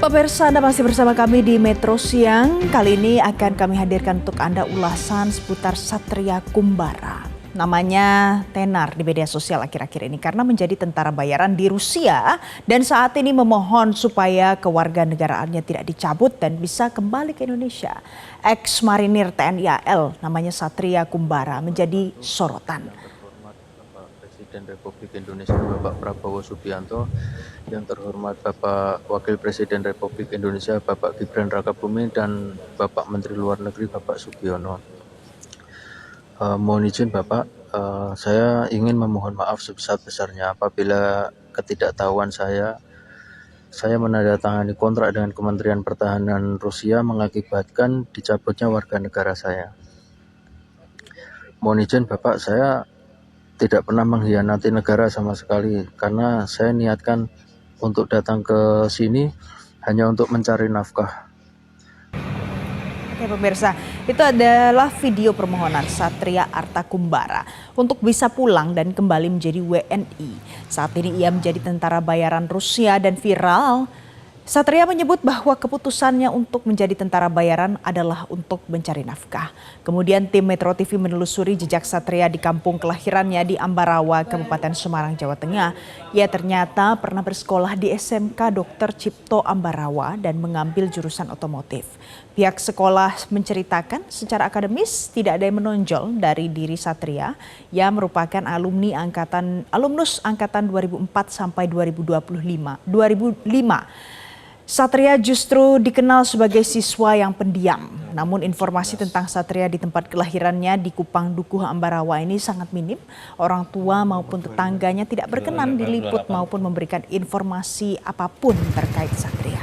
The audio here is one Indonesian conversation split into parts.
Pemirsa, Anda masih bersama kami di Metro Siang. Kali ini akan kami hadirkan untuk Anda ulasan seputar Satria Kumbara. Namanya tenar di media sosial akhir-akhir ini karena menjadi tentara bayaran di Rusia dan saat ini memohon supaya kewarganegaraannya tidak dicabut dan bisa kembali ke Indonesia. Ex-marinir TNI AL namanya Satria Kumbara menjadi sorotan. Presiden Republik Indonesia Bapak Prabowo Subianto, yang terhormat Bapak Wakil Presiden Republik Indonesia Bapak Gibran Rakabuming, dan Bapak Menteri Luar Negeri Bapak Sugiono. Mohon izin Bapak, saya ingin memohon maaf sebesar-besarnya apabila ketidaktahuan saya menandatangani kontrak dengan Kementerian Pertahanan Rusia mengakibatkan dicabutnya warga negara saya. Mohon izin Bapak, saya tidak pernah mengkhianati negara sama sekali, karena saya niatkan untuk datang ke sini hanya untuk mencari nafkah. Oke pemirsa, itu adalah video permohonan Satria Arta Kumbara untuk bisa pulang dan kembali menjadi WNI. Saat ini ia menjadi tentara bayaran Rusia dan viral. Satria menyebut bahwa keputusannya untuk menjadi tentara bayaran adalah untuk mencari nafkah. Kemudian tim Metro TV menelusuri jejak Satria di kampung kelahirannya di Ambarawa, Kabupaten Semarang, Jawa Tengah. Ia ternyata pernah bersekolah di SMK Dr. Cipto Ambarawa dan mengambil jurusan otomotif. Pihak sekolah menceritakan secara akademis tidak ada yang menonjol dari diri Satria yang merupakan alumnus angkatan 2004 sampai 2005. Satria justru dikenal sebagai siswa yang pendiam. Namun informasi tentang Satria di tempat kelahirannya di Kupang Dukuh Ambarawa ini sangat minim. Orang tua maupun tetangganya tidak berkenan diliput maupun memberikan informasi apapun terkait Satria.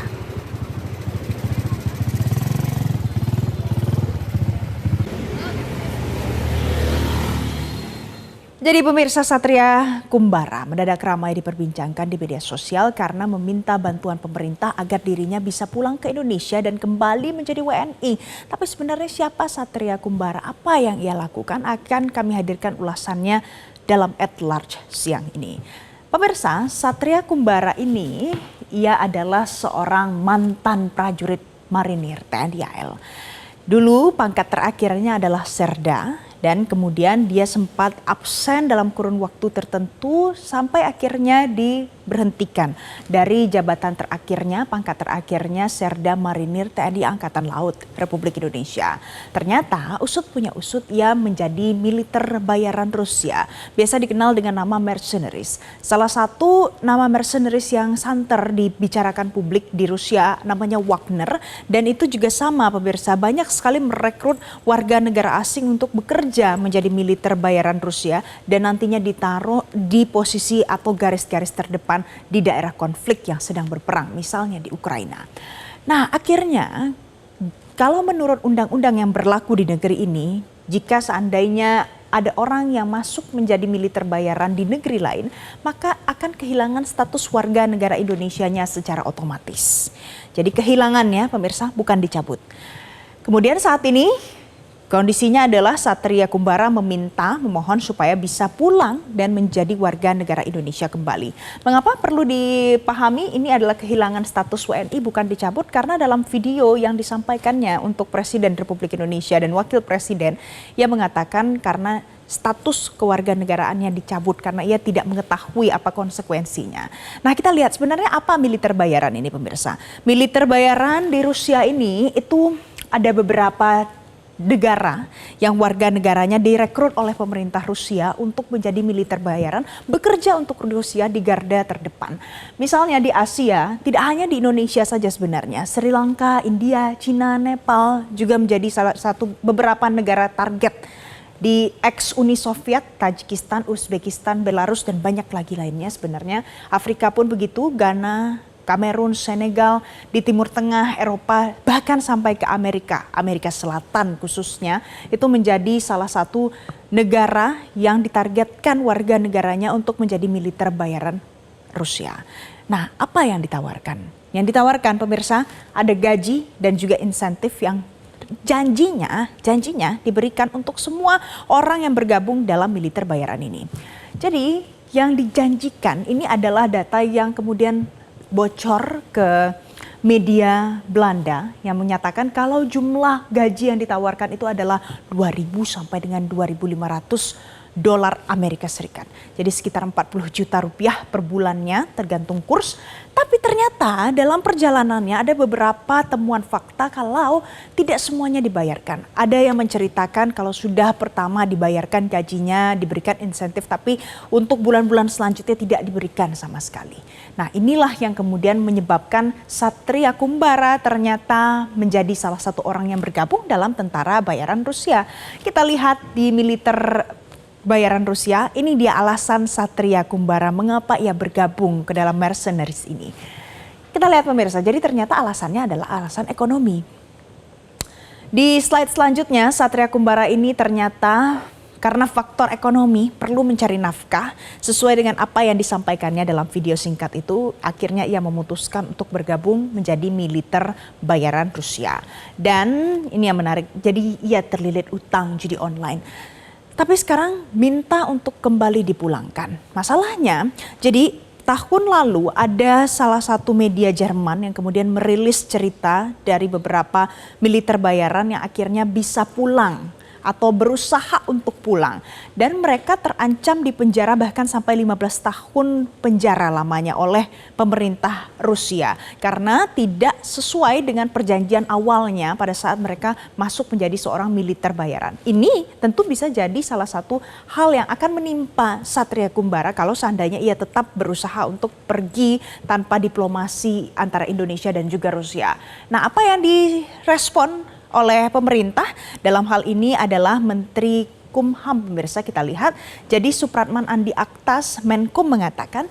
Jadi pemirsa, Satria Kumbara mendadak ramai diperbincangkan di media sosial karena meminta bantuan pemerintah agar dirinya bisa pulang ke Indonesia dan kembali menjadi WNI. Tapi sebenarnya siapa Satria Kumbara? Apa yang ia lakukan? Akan kami hadirkan ulasannya dalam At Large siang ini. Pemirsa, Satria Kumbara ini ia adalah seorang mantan prajurit marinir TNI AL. Dulu pangkat terakhirnya adalah Serda. Dan kemudian dia sempat absen dalam kurun waktu tertentu sampai akhirnya diberhentikan dari jabatan terakhirnya, pangkat terakhirnya Serda Marinir TNI Angkatan Laut Republik Indonesia. Ternyata usut punya usut, ia menjadi militer bayaran Rusia, biasa dikenal dengan nama mercenaries. Salah satu nama mercenaries yang santer dibicarakan publik di Rusia namanya Wagner, dan itu juga sama pemirsa, banyak sekali merekrut warga negara asing untuk bekerja menjadi militer bayaran Rusia dan nantinya ditaruh di posisi atau garis-garis terdepan di daerah konflik yang sedang berperang, misalnya di Ukraina. Nah, akhirnya kalau menurut undang-undang yang berlaku di negeri ini, jika seandainya ada orang yang masuk menjadi militer bayaran di negeri lain, maka akan kehilangan status warga negara Indonesianya secara otomatis. Jadi kehilangannya pemirsa bukan dicabut. Kemudian saat ini kondisinya adalah Satria Kumbara memohon supaya bisa pulang dan menjadi warga negara Indonesia kembali. Mengapa perlu dipahami ini adalah kehilangan status WNI bukan dicabut? Karena dalam video yang disampaikannya untuk Presiden Republik Indonesia dan Wakil Presiden, ia mengatakan karena status kewarganegaraannya dicabut karena ia tidak mengetahui apa konsekuensinya. Nah, kita lihat sebenarnya apa militer bayaran ini pemirsa. Militer bayaran di Rusia ini itu ada beberapa negara yang warga negaranya direkrut oleh pemerintah Rusia untuk menjadi militer bayaran, bekerja untuk Rusia di garda terdepan. Misalnya di Asia, tidak hanya di Indonesia saja sebenarnya, Sri Lanka, India, Cina, Nepal juga menjadi salah satu beberapa negara target di ex-Uni Soviet, Tajikistan, Uzbekistan, Belarus, dan banyak lagi lainnya sebenarnya. Afrika pun begitu, Ghana, Kamerun, Senegal, di Timur Tengah, Eropa, bahkan sampai ke Amerika Selatan khususnya, itu menjadi salah satu negara yang ditargetkan warga negaranya untuk menjadi militer bayaran Rusia. Nah, apa yang ditawarkan? Yang ditawarkan pemirsa ada gaji dan juga insentif yang janjinya diberikan untuk semua orang yang bergabung dalam militer bayaran ini. Jadi yang dijanjikan ini adalah data yang kemudian bocor ke media Belanda yang menyatakan kalau jumlah gaji yang ditawarkan itu adalah 2.000 sampai dengan 2.500 dolar Amerika Serikat. Jadi sekitar 40 juta rupiah per bulannya tergantung kurs. Tapi ternyata dalam perjalanannya ada beberapa temuan fakta kalau tidak semuanya dibayarkan. Ada yang menceritakan kalau sudah pertama dibayarkan gajinya, diberikan insentif, tapi untuk bulan-bulan selanjutnya tidak diberikan sama sekali. Nah, inilah yang kemudian menyebabkan Satria Kumbara ternyata menjadi salah satu orang yang bergabung dalam tentara bayaran Rusia. Kita lihat di militer bayaran Rusia, ini dia alasan Satria Kumbara mengapa ia bergabung ke dalam mercenaries ini. Kita lihat pemirsa, jadi ternyata alasannya adalah alasan ekonomi. Di slide selanjutnya, Satria Kumbara ini ternyata karena faktor ekonomi perlu mencari nafkah sesuai dengan apa yang disampaikannya dalam video singkat itu, akhirnya ia memutuskan untuk bergabung menjadi militer bayaran Rusia. Dan ini yang menarik, jadi ia terlilit utang judi online. Tapi sekarang minta untuk kembali dipulangkan. Masalahnya, jadi tahun lalu ada salah satu media Jerman yang kemudian merilis cerita dari beberapa militer bayaran yang akhirnya bisa pulang atau berusaha untuk pulang. Dan mereka terancam di penjara bahkan sampai 15 tahun penjara lamanya oleh pemerintah Rusia. Karena tidak sesuai dengan perjanjian awalnya pada saat mereka masuk menjadi seorang militer bayaran. Ini tentu bisa jadi salah satu hal yang akan menimpa Satria Kumbara kalau seandainya ia tetap berusaha untuk pergi tanpa diplomasi antara Indonesia dan juga Rusia. Nah, apa yang direspon oleh pemerintah dalam hal ini adalah Menteri Kumham, pemirsa, kita lihat. Jadi Supratman Andi Aktas Menkum mengatakan,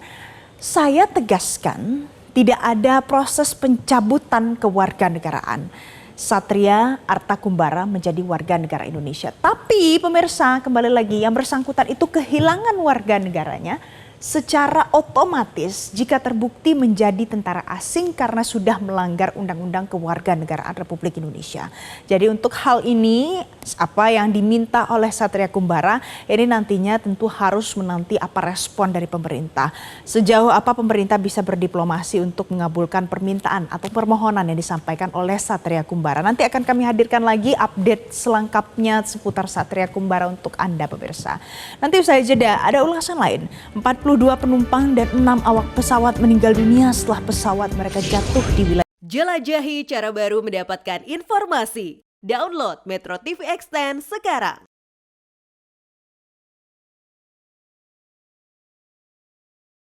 saya tegaskan tidak ada proses pencabutan kewarganegaraan. Satria Arta Kumbara menjadi warga negara Indonesia. Tapi pemirsa, kembali lagi, yang bersangkutan itu kehilangan warga negaranya secara otomatis jika terbukti menjadi tentara asing karena sudah melanggar Undang-Undang Kewarganegaraan Republik Indonesia. Jadi untuk hal ini apa yang diminta oleh Satria Kumbara ini nantinya tentu harus menanti apa respon dari pemerintah. Sejauh apa pemerintah bisa berdiplomasi untuk mengabulkan permintaan atau permohonan yang disampaikan oleh Satria Kumbara. Nanti akan kami hadirkan lagi update selengkapnya seputar Satria Kumbara untuk Anda pemirsa. Nanti usai jeda ada ulasan lain. 42 penumpang dan 6 awak pesawat meninggal dunia setelah pesawat mereka jatuh di wilayah. Jelajahi cara baru mendapatkan informasi. Download Metro TV Extend sekarang.